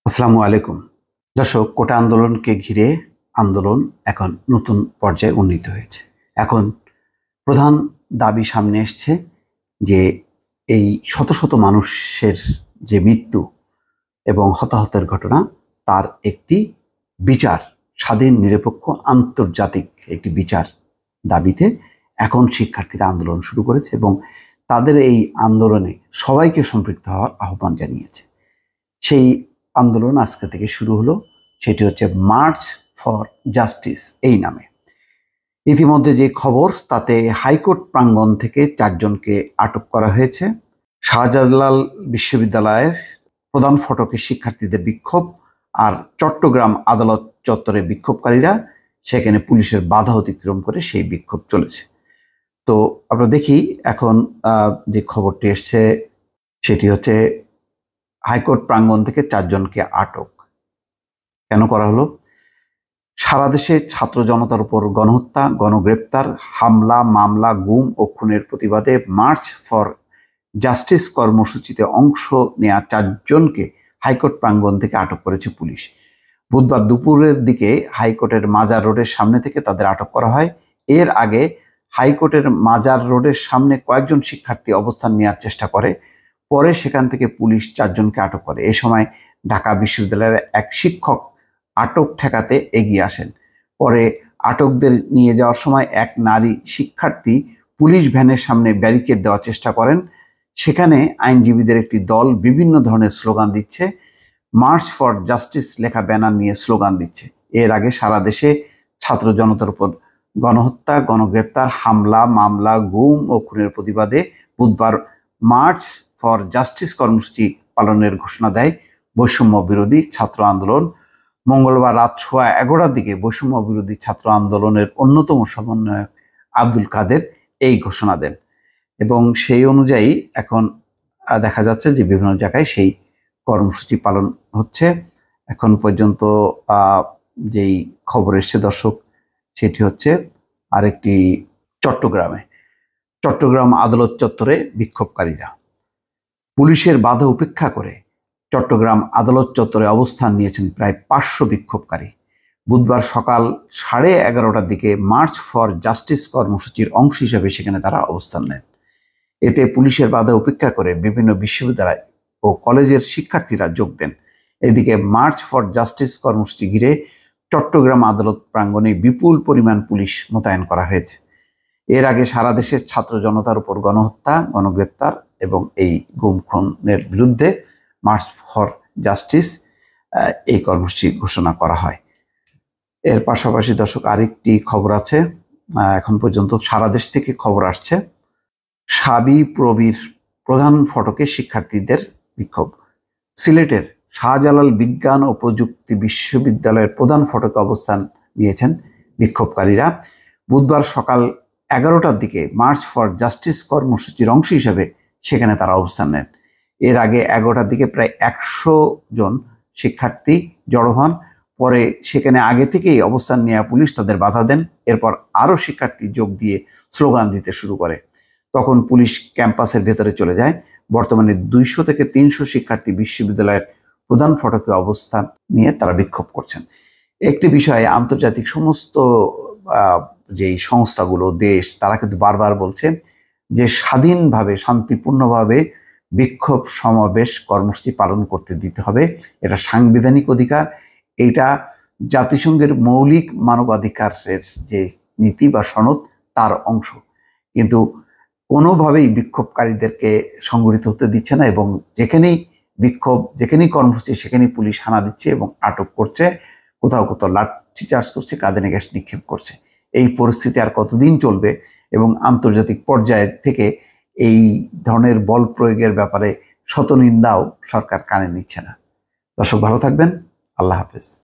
আসসালামু আলাইকুম। দর্শক, কোটা আন্দোলনকে ঘিরে আন্দোলন এখন নতুন পর্যায়ে উন্নীত হয়েছে। এখন প্রধান দাবি সামনে এসছে যে এই শত শত মানুষের যে মৃত্যু এবং হতাহতের ঘটনা, তার একটি বিচার, স্বাধীন নিরপেক্ষ আন্তর্জাতিক একটি বিচার দাবিতে এখন শিক্ষার্থীরা আন্দোলন শুরু করেছে এবং তাদের এই আন্দোলনে সবাইকে সম্পৃক্ত হওয়ার আহ্বান জানিয়েছে। সেই আন্দোলন আজকে থেকে শুরু হলো। সেটি হচ্ছে মার্চ ফর জাস্টিস এই নামে। ইতিমধ্যে যে খবর, তাতে হাইকোর্ট প্রাঙ্গণ থেকে 4 জনকে আটক করা হয়েছে। শাহজালাল বিশ্ববিদ্যালয়ের প্রধান ফটকে শিক্ষার্থীদের বিক্ষোভ, আর চট্টগ্রাম আদালত চত্বরে বিক্ষোভকারীরা, সেখানে পুলিশের বাধা অতিক্রম করে সেই বিক্ষোভ চলেছে। তো আমরা দেখি এখন যে খবরটি এসছে সেটি হচ্ছে হাইকোর্ট প্রাঙ্গণ থেকে 4 জনকে আটক কেন করা হলো? সারা দেশে ছাত্র জনতার উপর গণহত্যা, গণগ্রেপ্তার, হামলা, মামলা, গুম ও খুনের প্রতিবাদে মার্চ ফর জাস্টিস কর্মসূচিতে অংশ নেওয়া 4 জনকে হাইকোর্ট প্রাঙ্গণ থেকে আটক করেছে পুলিশ। বুধবার দুপুরের দিকে হাইকোর্টের মাজার রোডের সামনে থেকে তাদের আটক করা হয়। এর আগে হাইকোর্টের মাজার রোডের সামনে কয়েকজন শিক্ষার্থী অবস্থান নেওয়ার চেষ্টা করে। পরে সেখান থেকে পুলিশ 4 জনকে আটক করে। এ সময় ঢাকা বিশ্ববিদ্যালয়ের এক শিক্ষক আটক ঠেকাতে এগিয়ে আসেন। পরে আটকদের নিয়ে যাওয়ার সময় এক নারী শিক্ষার্থী পুলিশ ভ্যানের সামনে ব্যারিকেড দেওয়ার চেষ্টা করেন। সেখানে আইনজীবীদের একটি দল বিভিন্ন ধরনের স্লোগান দিচ্ছে, মার্চ ফর জাস্টিস লেখা ব্যানার নিয়ে স্লোগান দিচ্ছে। এর আগে সারা দেশে ছাত্র জনতার উপর গণহত্যা, গণগ্রেপ্তার, হামলা, মামলা, গুম ও খুনের প্রতিবাদে বুধবার মার্চ ফর জাস্টিস কর্মসূচি পালনের ঘোষণা দেয় বৈষম্য বিরোধী ছাত্র আন্দোলন। মঙ্গলবার রাত 11:15 দিকে বৈষম্য বিরোধী ছাত্র আন্দোলনের অন্যতম সমন্বয়ক আব্দুল কাদের এই ঘোষণা দেন এবং সেই অনুযায়ী এখন দেখা যাচ্ছে যে বিভিন্ন জায়গায় সেই কর্মসূচি পালন হচ্ছে। এখন পর্যন্ত যেই খবর এসছে দর্শক, সেটি হচ্ছে আরেকটি চট্টগ্রাম আদালত চত্বরে বিক্ষোভকারীরা পুলিশের বাধা উপেক্ষা করে চট্টগ্রাম আদালত চত্বরে অবস্থান নিয়েছেন প্রায় 500 বিক্ষোভকারী। বুধবার সকাল 11:30টার দিকে মার্চ ফর জাস্টিস কর্মসূচির অংশ হিসেবে সেখানে তারা অবস্থান নেন। এতে পুলিশের বাধা উপেক্ষা করে বিভিন্ন বিশ্ববিদ্যালয় ও কলেজের শিক্ষার্থীরা যোগ দেন। এদিকে মার্চ ফর জাস্টিস কর্মসূচি ঘিরে চট্টগ্রাম আদালত প্রাঙ্গণে বিপুল পরিমাণ পুলিশ মোতায়েন করা হয়েছে। এর আগে সারা দেশের ছাত্র জনতার উপর গণহত্যা, গণগ্রেপ্তার এবং এই গুম খুনের বিরুদ্ধে মার্চ ফর জাস্টিস এই কর্মসূচি ঘোষণা করা হয়। এর পাশাপাশি দর্শক, আরেকটি খবর আছে। এখন পর্যন্ত সারা দেশ থেকে খবর আসছে, শাবিপ্রবির প্রধান ফটকে শিক্ষার্থীদের বিক্ষোভ। সিলেটের শাহজালাল বিজ্ঞান ও প্রযুক্তি বিশ্ববিদ্যালয়ের প্রধান ফটকে অবস্থান নিয়েছেন বিক্ষোভকারীরা। বুধবার সকাল 11টার দিকে মার্চ ফর জাস্টিস কর্মসূচির অংশ হিসেবে সেখানে তারা অবস্থান নেন। এর আগে 11টার দিকে প্রায় 100 জন শিক্ষার্থী জড়ো হন। পরে সেখানে আগে থেকেই অবস্থান নেওয়া পুলিশ তাদের বাধা দেন। এরপর আরও শিক্ষার্থী যোগ দিয়ে স্লোগান দিতে শুরু করে। তখন পুলিশ ক্যাম্পাসের ভেতরে চলে যায়। বর্তমানে 200 থেকে 300 শিক্ষার্থী বিশ্ববিদ্যালয়ের প্রধান ফটকে অবস্থান নিয়ে তারা বিক্ষোভ করছেন। একটি বিষয়ে আন্তর্জাতিক সমস্ত যেই সংস্থাগুলো, দেশ, তারা কিন্তু বারবার বলছে যে স্বাধীনভাবে, শান্তিপূর্ণভাবে বিক্ষোভ, সমাবেশ, কর্মসূচি পালন করতে দিতে হবে। এটা সাংবিধানিক অধিকার, এটা জাতিসংঘের মৌলিক মানবাধিকারের যে নীতি বা সনদ, তার অংশ। কিন্তু কোনোভাবেই বিক্ষোভকারীদেরকে সংগঠিত হতে দিচ্ছে না এবং যেখানেই বিক্ষোভ, যেখানেই কর্মসূচি, সেখানেই পুলিশ হানা দিচ্ছে এবং আটক করছে, কোথাও কোথাও লাঠিচার্জ করছে, কাঁদানে গ্যাস নিক্ষেপ করছে। এই পরিস্থিতি আর কতদিন চলবে এবং আন্তর্জাতিক পর্যায় থেকে এই ধরনের বল প্রয়োগের ব্যাপারে শত নিন্দাও সরকার কানে নিচ্ছে না। দর্শক, ভালো থাকবেন। আল্লাহ হাফেজ।